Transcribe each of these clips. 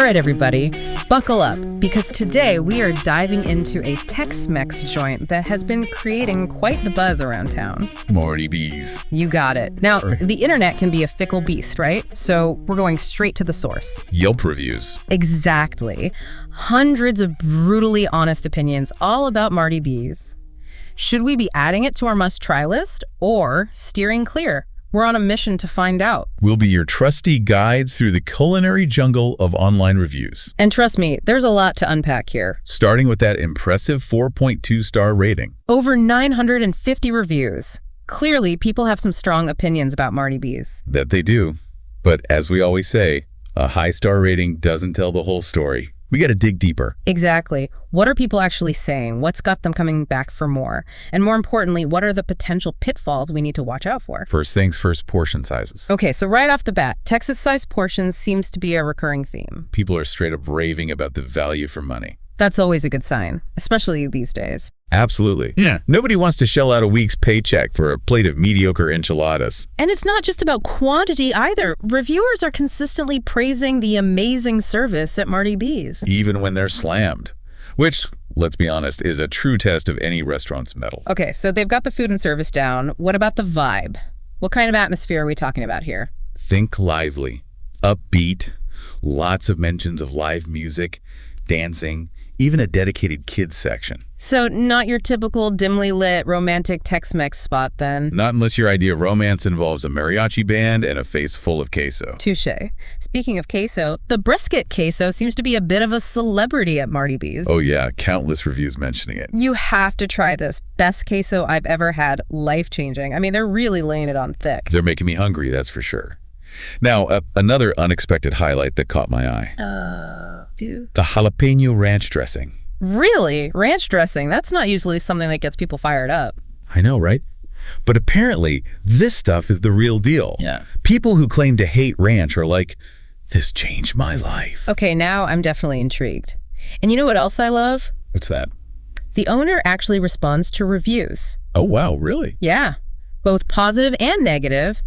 right, everybody, buckle up, because today we are diving into a Tex-Mex joint that has been creating quite the buzz around town. Marty B's. You got it. Now, the internet can be a fickle beast, right? So we're going straight to the source. Yelp reviews. Exactly. Hundreds of brutally honest opinions all about Marty B's. Should we be adding it to our must-try list or steering clear? We're on a mission to find out. We'll be your trusty guides through the culinary jungle of online reviews. And trust me, there's a lot to unpack here. Starting with that impressive 4.2-star rating. Over 950 reviews. Clearly, people have some strong opinions about Marty B's. That they do. But as we always say, a high-star rating doesn't tell the whole story. We got to dig deeper. Exactly. What are people actually saying? What's got them coming back for more? And more importantly, what are the potential pitfalls we need to watch out for? First things first, portion sizes. Okay, so right off the bat, Texas-sized portions seems to be a recurring theme. People are straight up raving about the value for money. That's always a good sign, especially these days. Absolutely. Yeah. Nobody wants to shell out a week's paycheck for a plate of mediocre enchiladas. And it's not just about quantity either. Reviewers are consistently praising the amazing service at Marty B's. Even when they're slammed. Which, let's be honest, is a true test of any restaurant's mettle. Okay, so they've got the food and service down. What about the vibe? What kind of atmosphere are we talking about here? Think lively, upbeat, lots of mentions of live music, dancing, even a dedicated kids section. So not your typical dimly lit romantic Tex-Mex spot then? Not unless your idea of romance involves a mariachi band and a face full of queso. Touché. Speaking of queso, the Brisket queso seems to be a bit of a celebrity at Marty B's. Oh yeah, countless reviews mentioning it. You have to try this. Best queso I've ever had, life-changing. I mean, they're really laying it on thick. They're making me hungry, that's for sure. Now, another unexpected highlight that caught my eye. Dude. The jalapeno ranch dressing. Really? Ranch dressing? That's not usually something that gets people fired up. I know, right? But apparently, this stuff is the real deal. Yeah. People who claim to hate ranch are like, this changed my life. Okay, now I'm definitely intrigued. And you know what else I love? What's that? The owner actually responds to reviews. Oh, wow, really? Yeah. Both positive and negative.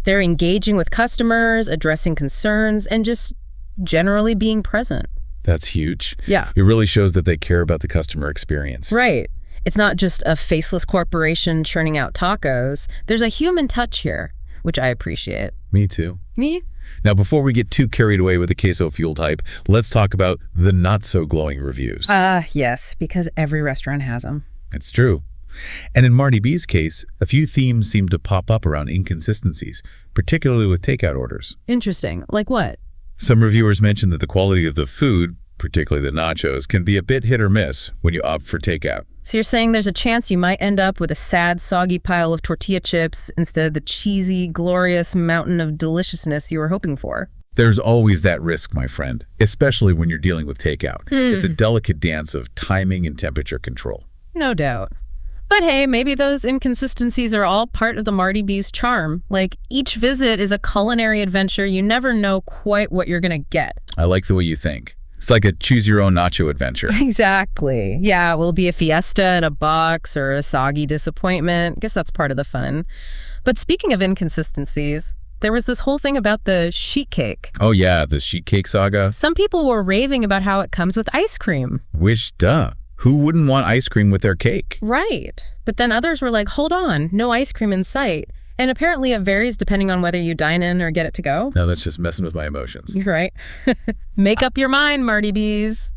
They're engaging with customers, addressing concerns, and just generally being present. That's huge. Yeah. It really shows that they care about the customer experience. Right. It's not just a faceless corporation churning out tacos. There's a human touch here, which I appreciate. Me too. Me? Now, before we get too carried away with the queso-fueled hype, let's talk about the not-so-glowing reviews. Yes, because every restaurant has them. It's true. And in Marty B's case, a few themes seem to pop up around inconsistencies, particularly with takeout orders. Interesting. Like what? Some reviewers mentioned that the quality of the food, particularly the nachos, can be a bit hit or miss when you opt for takeout. So you're saying there's a chance you might end up with a sad, soggy pile of tortilla chips instead of the cheesy, glorious mountain of deliciousness you were hoping for? There's always that risk, my friend, especially when you're dealing with takeout. It's a delicate dance of timing and temperature control. No doubt. But hey, maybe those inconsistencies are all part of the Marty B's charm. Like, each visit is a culinary adventure. You never know quite what you're gonna get. I like the way you think. It's like a choose-your-own-nacho adventure. Exactly. Yeah, will it be a fiesta in a box or a soggy disappointment? Guess that's part of the fun. But speaking of inconsistencies, there was this whole thing about the sheet cake. Oh yeah, the sheet cake saga. Some people were raving about how it comes with ice cream. Which, duh. Who wouldn't want ice cream with their cake? Right. But then others were like, hold on, no ice cream in sight. And apparently it varies depending on whether you dine in or get it to go. No, that's just messing with my emotions. You're right. Make up your mind, Marty B's.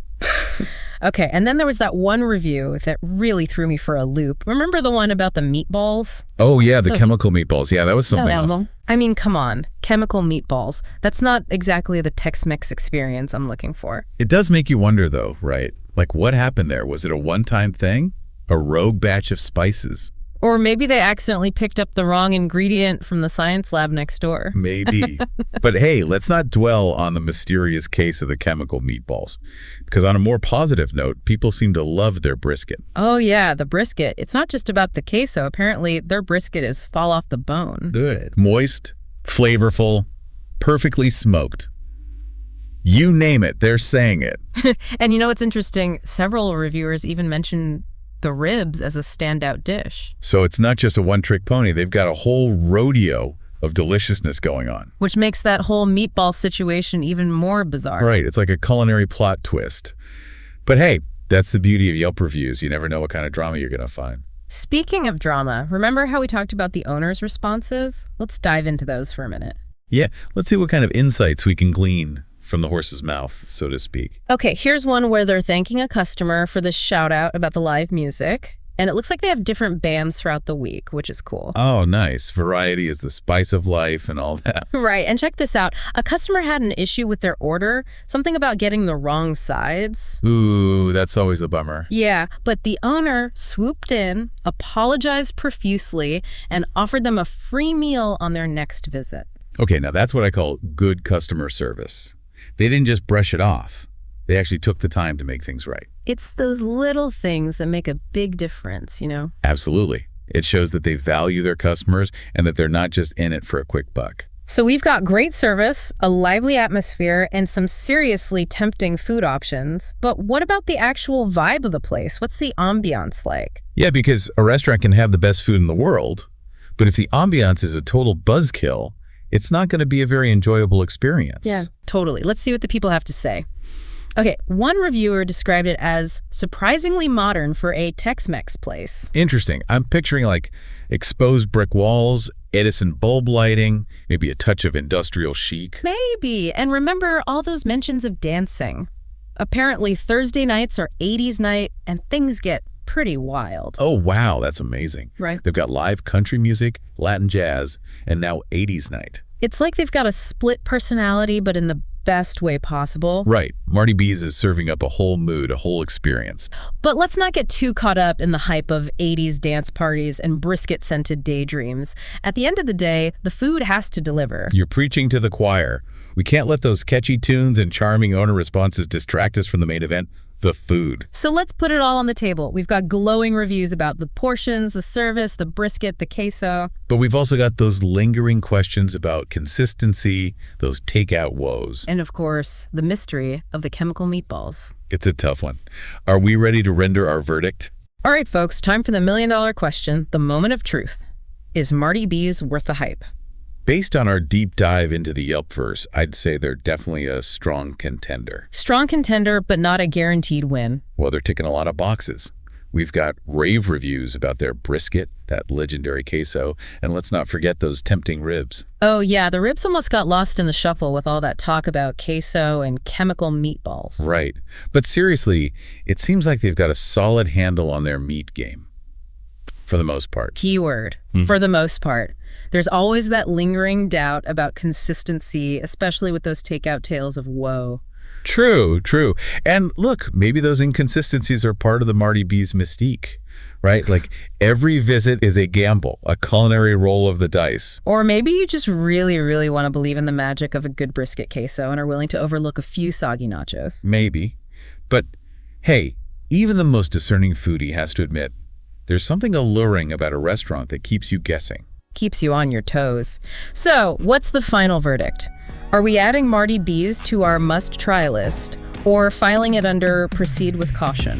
Okay, and then there was that one review that really threw me for a loop. Remember the one about the meatballs? Oh yeah, the chemical meatballs. Yeah, that was something else. I mean, come on. Chemical meatballs. That's not exactly the Tex-Mex experience I'm looking for. It does make you wonder though, right? Like, what happened there? Was it a one-time thing? A rogue batch of spices? Or maybe they accidentally picked up the wrong ingredient from the science lab next door. Maybe. But hey, let's not dwell on the mysterious case of the chemical meatballs. Because on a more positive note, people seem to love their brisket. Oh yeah, the brisket. It's not just about the queso. Apparently, their brisket is fall off the bone. Good. Moist, flavorful, perfectly smoked. You name it, they're saying it. And you know what's interesting? Several reviewers even mentioned the ribs as a standout dish. So it's not just a one-trick pony. They've got a whole rodeo of deliciousness going on. Which makes that whole meatball situation even more bizarre. Right, it's like a culinary plot twist. But hey, that's the beauty of Yelp reviews. You never know what kind of drama you're going to find. Speaking of drama, remember how we talked about the owner's responses? Let's dive into those for a minute. Yeah, let's see what kind of insights we can glean from the horse's mouth, so to speak. Okay, here's one where they're thanking a customer for this shout out about the live music. And it looks like they have different bands throughout the week, which is cool. Oh, nice. Variety is the spice of life and all that. Right, and check this out. A customer had an issue with their order, something about getting the wrong sides. Ooh, that's always a bummer. Yeah, but the owner swooped in, apologized profusely, and offered them a free meal on their next visit. Okay, now that's what I call good customer service. They didn't just brush it off. They actually took the time to make things right. It's those little things that make a big difference, you know? Absolutely. It shows that they value their customers and that they're not just in it for a quick buck. So we've got great service, a lively atmosphere, and some seriously tempting food options. But what about the actual vibe of the place? What's the ambiance like? Yeah, because a restaurant can have the best food in the world, but if the ambiance is a total buzzkill, it's not going to be a very enjoyable experience. Yeah, totally. Let's see what the people have to say. Okay, one reviewer described it as surprisingly modern for a Tex-Mex place. Interesting. I'm picturing like exposed brick walls, Edison bulb lighting, maybe a touch of industrial chic. Maybe. And remember all those mentions of dancing. Apparently Thursday nights are 80s night and things get pretty wild. Oh, wow. That's amazing. Right. They've got live country music, Latin jazz, and now 80s night. It's like they've got a split personality, but in the best way possible. Right. Marty B's is serving up a whole mood, a whole experience. But let's not get too caught up in the hype of 80s dance parties and brisket-scented daydreams. At the end of the day, the food has to deliver. You're preaching to the choir. We can't let those catchy tunes and charming owner responses distract us from the main event, the food. So let's put it all on the table. We've got glowing reviews about the portions, the service, the brisket, the queso. But we've also got those lingering questions about consistency, those takeout woes. And of course, the mystery of the chemical meatballs. It's a tough one. Are we ready to render our verdict? All right, folks, time for the million-dollar question, the moment of truth. Is Marty B's worth the hype? Based on our deep dive into the Yelpverse, I'd say they're definitely a strong contender. Strong contender, but not a guaranteed win. Well, they're ticking a lot of boxes. We've got rave reviews about their brisket, that legendary queso, and let's not forget those tempting ribs. Oh yeah, the ribs almost got lost in the shuffle with all that talk about queso and chemical meatballs. Right. But seriously, it seems like they've got a solid handle on their meat game. For the most part. Keyword, for the most part. There's always that lingering doubt about consistency, especially with those takeout tales of woe. True, true. And look, maybe those inconsistencies are part of the Marty B's mystique, right? Like every visit is a gamble, a culinary roll of the dice. Or maybe you just really, really want to believe in the magic of a good brisket queso and are willing to overlook a few soggy nachos. Maybe. But hey, even the most discerning foodie has to admit, there's something alluring about a restaurant that keeps you guessing. Keeps you on your toes. So, what's the final verdict? Are we adding Marty B's to our must-try list, or filing it under proceed with caution?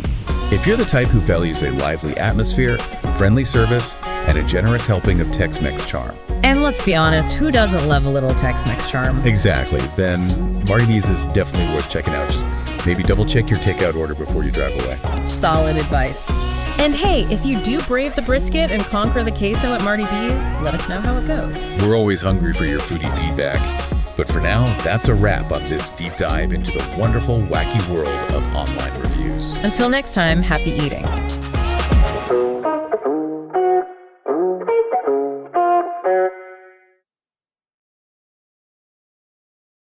If you're the type who values a lively atmosphere, friendly service, and a generous helping of Tex-Mex charm. And let's be honest, who doesn't love a little Tex-Mex charm? Exactly. Then Marty B's is definitely worth checking out. Just maybe double-check your takeout order before you drive away. Solid advice. And hey, if you do brave the brisket and conquer the queso at Marty B's, let us know how it goes. We're always hungry for your foodie feedback. But for now, that's a wrap on this deep dive into the wonderful, wacky world of online reviews. Until next time, happy eating.